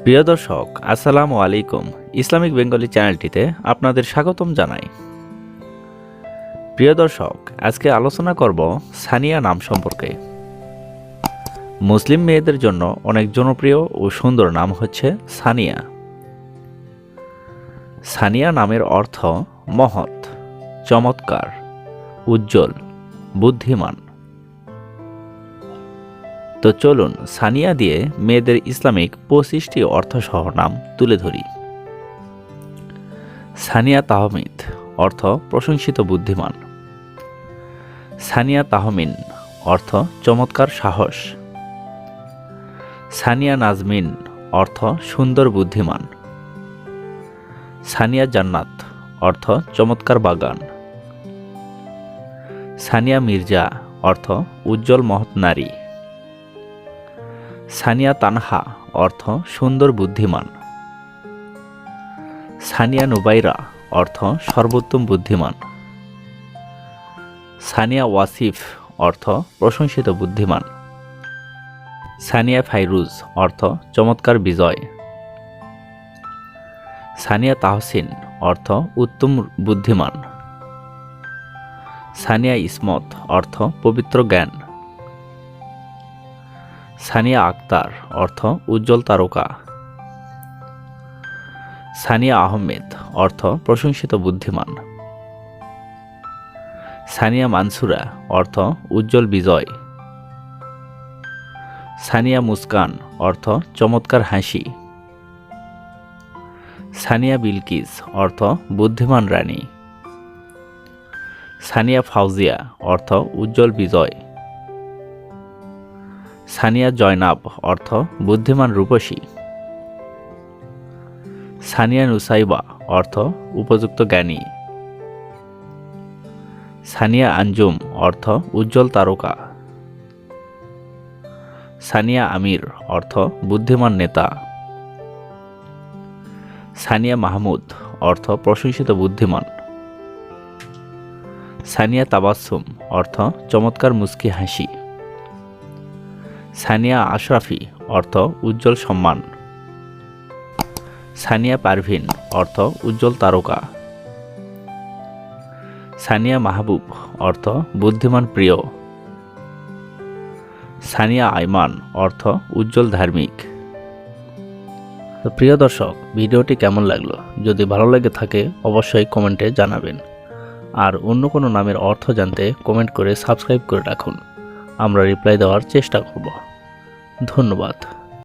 প্রিয় দর্শক, আসসালামু আলাইকুম। ইসলামিক বেঙ্গলি চ্যানেলটিতে আপনাদের স্বাগতম জানাই। প্রিয় দর্শক, আজকে আলোচনা করব সানিয়া নাম সম্পর্কে। মুসলিম মেয়েদের জন্য অনেক জনপ্রিয় ও সুন্দর নাম হচ্ছে সানিয়া। সানিয়া নামের অর্থ মহৎ, চমৎকার, উজ্জ্বল, বুদ্ধিমান। তো চলুন সানিয়া দিয়ে মেয়েদের ইসলামিক 25টি অর্থসহ নাম তুলে ধরি। সানিয়া তাহমিদ অর্থ প্রশংসিত বুদ্ধিমান। সানিয়া তাহমিন অর্থ চমৎকার সাহস। সানিয়া নাজমিন অর্থ সুন্দর বুদ্ধিমান। সানিয়া জান্নাত অর্থ চমৎকার বাগান। সানিয়া মির্জা অর্থ উজ্জ্বল মহৎ নারী। সানিয়া তানহা অর্থ সুন্দর বুদ্ধিমান। সানিয়া নুবাইরা অর্থ সর্বোত্তম বুদ্ধিমান। সানিয়া ওয়াসিফ অর্থ প্রশংসিত বুদ্ধিমান। সানিয়া ফাইরুজ অর্থ চমৎকার বিজয়। সানিয়া তাহসিন অর্থ উত্তম বুদ্ধিমান। সানিয়া ইসমত অর্থ পবিত্র জ্ঞান। সানিয়া আক্তার অর্থ উজ্জ্বল তারকা। সানিয়া আহমেদ অর্থ প্রশংসিত বুদ্ধিমান। সানিয়া মানসুরা অর্থ উজ্জ্বল বিজয়। সানিয়া মুস্কান অর্থ চমৎকার হাসি। সানিয়া বিলকিস অর্থ বুদ্ধিমান রানী। সানিয়া ফাউজিয়া অর্থ উজ্জ্বল বিজয়। সানিয়া জয়নাব অর্থ বুদ্ধিমান রূপসী। সানিয়া নুসাইবা অর্থ উপযুক্ত জ্ঞানী। সানিয়া আঞ্জুম অর্থ উজ্জ্বল তারকা। সানিয়া আমির অর্থ বুদ্ধিমান নেতা। সানিয়া মাহমুদ অর্থ প্রশংসিত বুদ্ধিমান। সানিয়া তাবাসসুম অর্থ চমৎকার মুস্কি হাসি। সানিয়া আশরাফি অর্থ উজ্জ্বল সম্মান। সানিয়া পারভিন অর্থ উজ্জ্বল তারকা। সানিয়া মাহবুব অর্থ বুদ্ধিমান প্রিয়। সানিয়া আইমান অর্থ উজ্জ্বল ধার্মিক। তো প্রিয় দর্শক, ভিডিওটি কেমন লাগলো? যদি ভালো লেগে থাকে অবশ্যই কমেন্টে জানাবেন। আর অন্য কোনো নামের অর্থ জানতে কমেন্ট করে সাবস্ক্রাইব করে রাখুন। আমরা রিপ্লাই দেওয়ার চেষ্টা করব। ধন্যবাদ।